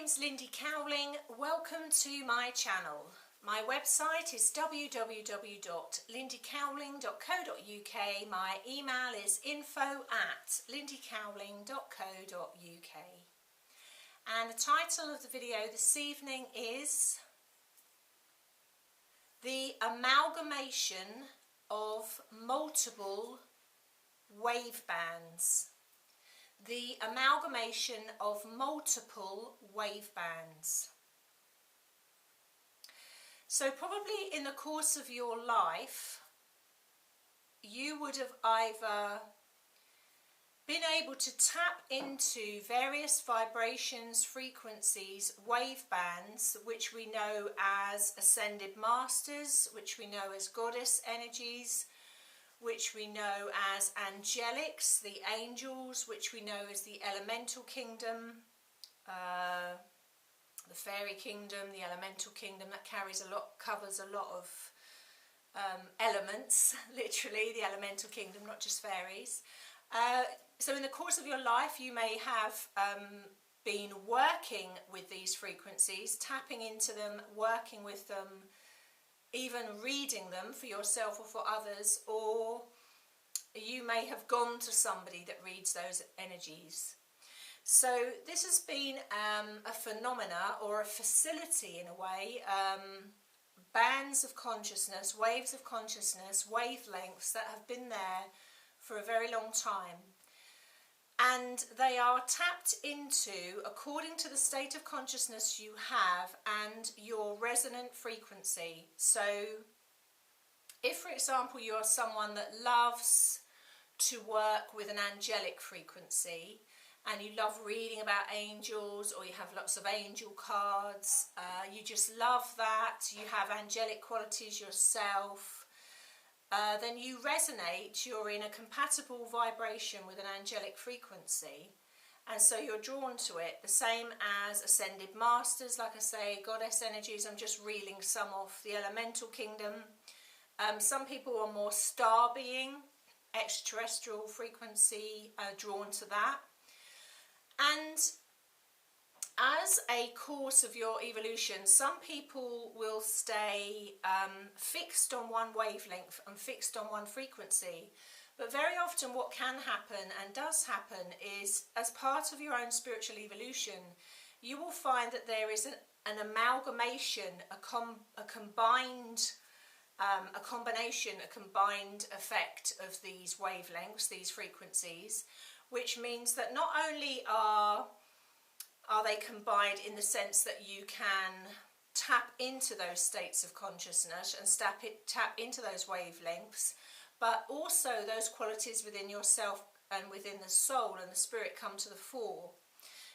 name's Lindy Cowling. Welcome to my channel. My website is www.lindycowling.co.uk. My email is info@lindycowling.co.uk. And the title of the video this evening is The Amalgamation of Multiple Wavebands. The amalgamation of multiple wavebands. So probably in the course of your life, you would have either been able to tap into various vibrations, frequencies, wavebands, which we know as ascended masters, which we know as goddess energies, which we know as angelics, the angels, which we know as the elemental kingdom, the fairy kingdom, the elemental kingdom. That covers a lot of elements, literally, the elemental kingdom, not just fairies. So in the course of your life, you may have been working with these frequencies, tapping into them, working with them, even reading them for yourself or for others, or you may have gone to somebody that reads those energies. So this has been a phenomena or a facility in a way, bands of consciousness, waves of consciousness, wavelengths that have been there for a very long time. And they are tapped into according to the state of consciousness you have and your resonant frequency. So if, for example, you are someone that loves to work with an angelic frequency and you love reading about angels, or you have lots of angel cards, you just love that, you have angelic qualities yourself, then you resonate, you're in a compatible vibration with an angelic frequency, and so you're drawn to it. The same as ascended masters, like I say, goddess energies. I'm just reeling some off. The elemental kingdom. Some people are more star being, extraterrestrial frequency, drawn to that. And as a course of your evolution, some people will stay fixed on one wavelength and fixed on one frequency. But very often what can happen and does happen is, as part of your own spiritual evolution, you will find that there is an amalgamation, a combined effect of these wavelengths, these frequencies, which means that not only are they combined in the sense that you can tap into those states of consciousness and tap into those wavelengths, but also those qualities within yourself and within the soul and the spirit come to the fore.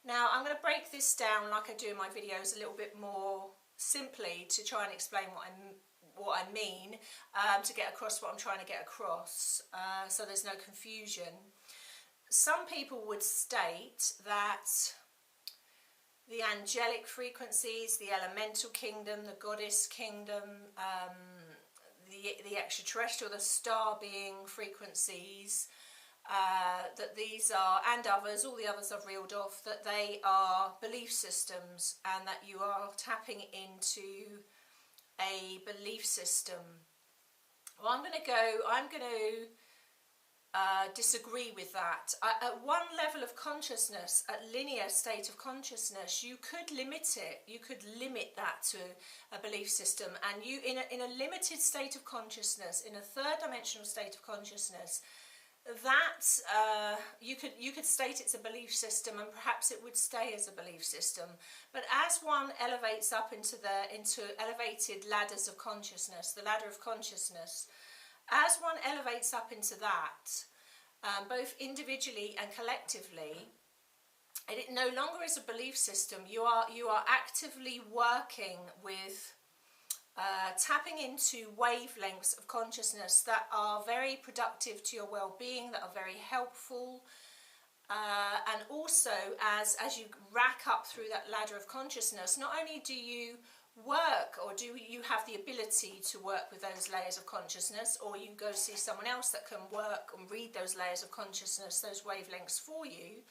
Now I'm going to break this down, like I do in my videos, a little bit more simply to try and explain what I mean, to get across what I'm trying to get across, so there's no confusion. Some people would state that the angelic frequencies, the elemental kingdom, the goddess kingdom, the extraterrestrial, the star being frequencies, that these are, and others, all the others I've reeled off, that they are belief systems and that you are tapping into a belief system. Well, I'm going to disagree with that. At one level of consciousness, at linear state of consciousness, you could limit it. You could limit that to a belief system, and you, in a limited state of consciousness, in a third dimensional state of consciousness, that you could state it's a belief system, and perhaps it would stay as a belief system. But as one elevates up into elevated ladders of consciousness, the ladder of consciousness, as one elevates up into that, both individually and collectively, it no longer is a belief system. You are actively working with tapping into wavelengths of consciousness that are very productive to your well-being, that are very helpful, and also as you rack up through that ladder of consciousness, not only do you work, or do you have the ability to work with those layers of consciousness, or you go see someone else that can work and read those layers of consciousness, those wavelengths for you,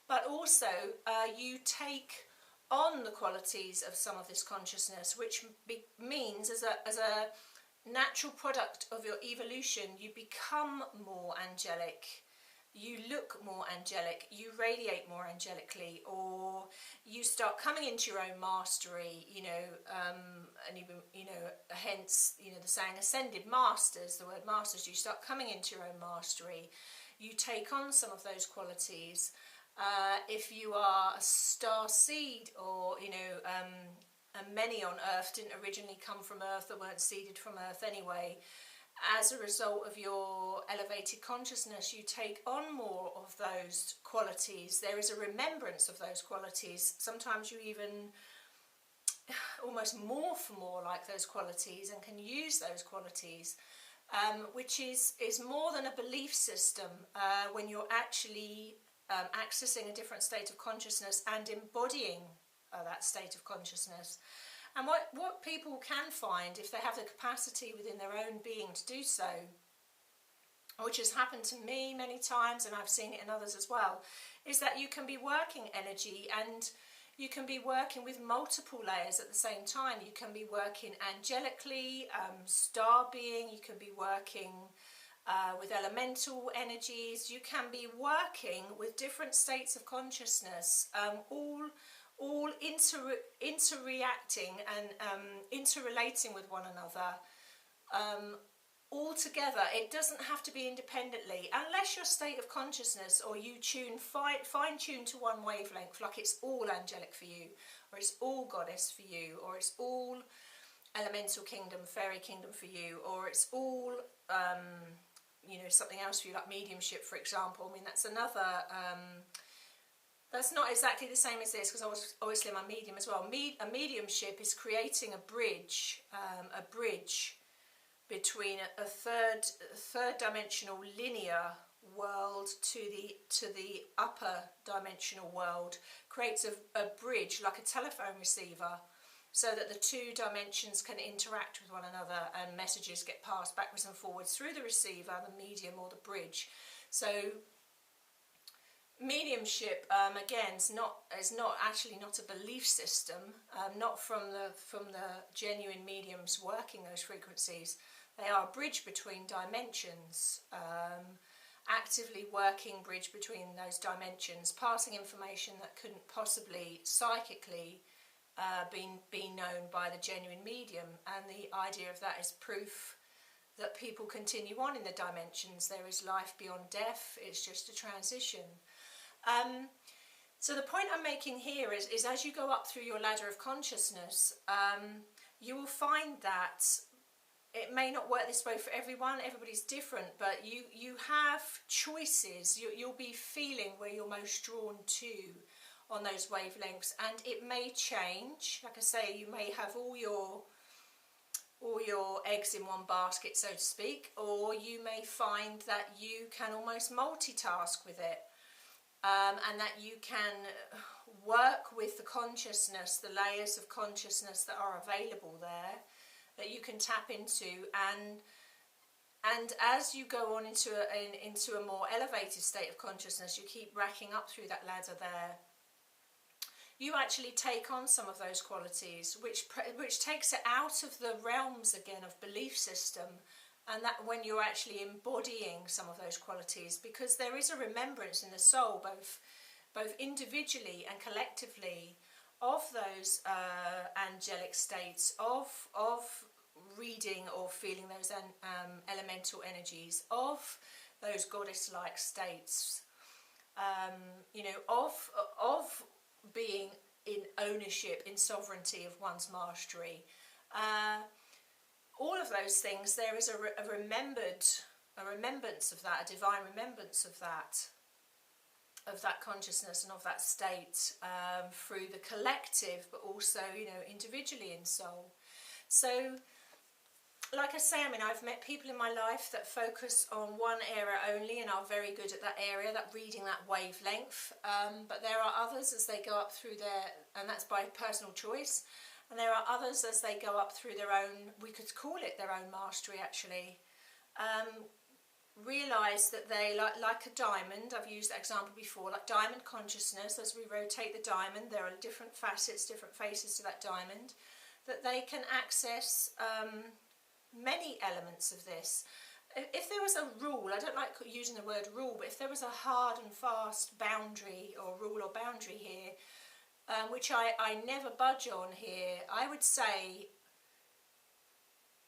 but also you take on the qualities of some of this consciousness, which means as a natural product of your evolution, you become more angelic, you look more angelic, you radiate more angelically, or you start coming into your own mastery, you know, and even, you know, hence, you know, the saying ascended masters, the word masters, you start coming into your own mastery, you take on some of those qualities. If you are a star seed, or, you know, and many on earth didn't originally come from earth, that weren't seeded from earth anyway, as a result of your elevated consciousness, you take on more of those qualities. There is a remembrance of those qualities. Sometimes you even almost morph more like those qualities and can use those qualities, which is more than a belief system when you're actually accessing a different state of consciousness and embodying that state of consciousness. And what people can find, if they have the capacity within their own being to do so, which has happened to me many times, and I've seen it in others as well, is that you can be working energy, and you can be working with multiple layers at the same time. You can be working angelically, star being, you can be working with elemental energies, you can be working with different states of consciousness, all interreacting and interrelating with one another, all together. It doesn't have to be independently, unless your state of consciousness, or you fine-tune to one wavelength, like it's all angelic for you, or it's all goddess for you, or it's all elemental kingdom, fairy kingdom for you, or it's all you know, something else for you, like mediumship, for example. I mean, that's another that's not exactly the same as this, because obviously I'm a medium as well. A mediumship is creating a bridge between a third dimensional linear world to the upper dimensional world. Creates a bridge like a telephone receiver, so that the two dimensions can interact with one another and messages get passed backwards and forwards through the receiver, the medium, or the bridge. So mediumship, again, is not actually not a belief system, not from the genuine mediums working those frequencies. They are a bridge between dimensions, actively working bridge between those dimensions, passing information that couldn't possibly psychically be known by the genuine medium. And the idea of that is proof that people continue on in the dimensions. There is life beyond death. It's just a transition. So the point I'm making here is as you go up through your ladder of consciousness, you will find that it may not work this way for everyone. Everybody's different, but you have choices. You'll be feeling where you're most drawn to on those wavelengths, and it may change. Like I say, you may have all your eggs in one basket, so to speak, or you may find that you can almost multitask with it. And that you can work with the consciousness, the layers of consciousness that are available there, that you can tap into, and as you go on into a more elevated state of consciousness, you keep racking up through that ladder there, you actually take on some of those qualities, which takes it out of the realms again of belief system. And that when you're actually embodying some of those qualities, because there is a remembrance in the soul, both individually and collectively, of those angelic states, of reading or feeling those elemental energies, of those goddess-like states, you know, of being in ownership, in sovereignty of one's mastery. All of those things, there is a remembrance of that, a divine remembrance of that consciousness and of that state, through the collective, but also, you know, individually in soul. So, like I say, I mean, I've met people in my life that focus on one area only and are very good at that area, that reading that wavelength. But there are others as they go up through and that's by personal choice. And there are others as they go up through their own, we could call it their own mastery actually, realise that they, like a diamond, I've used that example before, like diamond consciousness, as we rotate the diamond, there are different facets, different faces to that diamond, that they can access many elements of this. If there was a rule, I don't like using the word rule, but if there was a hard and fast boundary or rule or boundary here, which I never budge on here, I would say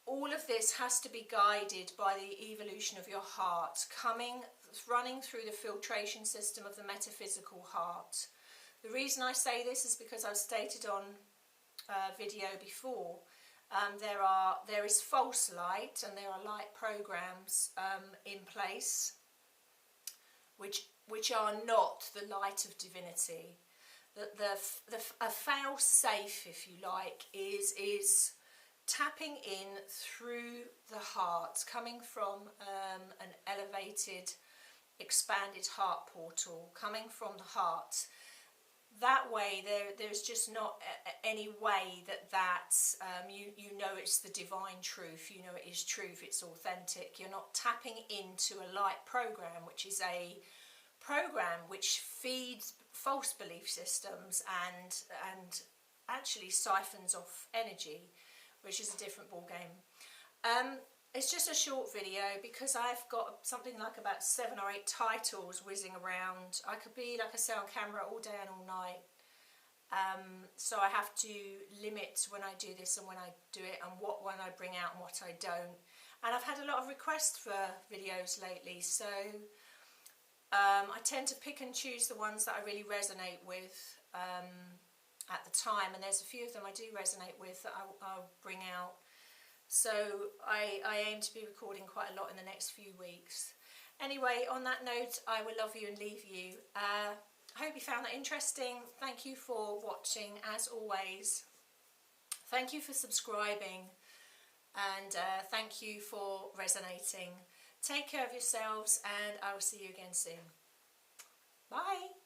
all of this has to be guided by the evolution of your heart, running through the filtration system of the metaphysical heart. The reason I say this is because I've stated on video before, there is false light and there are light programs in place which are not the light of divinity. A fail-safe, if you like, is tapping in through the heart, coming from an elevated, expanded heart portal, coming from the heart. That way, there's just not any way that you know it's the divine truth, you know it is truth, it's authentic. You're not tapping into a light program, which is a program which feeds false belief systems and actually siphons off energy, which is a different ball game. It's just a short video because I've got something like about 7 or 8 titles whizzing around. I could be, like I say, on camera all day and all night. So I have to limit when I do this and when I do it, and what one I bring out and what I don't. And I've had a lot of requests for videos lately, so I tend to pick and choose the ones that I really resonate with at the time, and there's a few of them I do resonate with that I'll bring out. So I aim to be recording quite a lot in the next few weeks. Anyway, on that note, I will love you and leave you. I hope you found that interesting. Thank you for watching, as always. Thank you for subscribing, and thank you for resonating. Take care of yourselves, and I will see you again soon. Bye.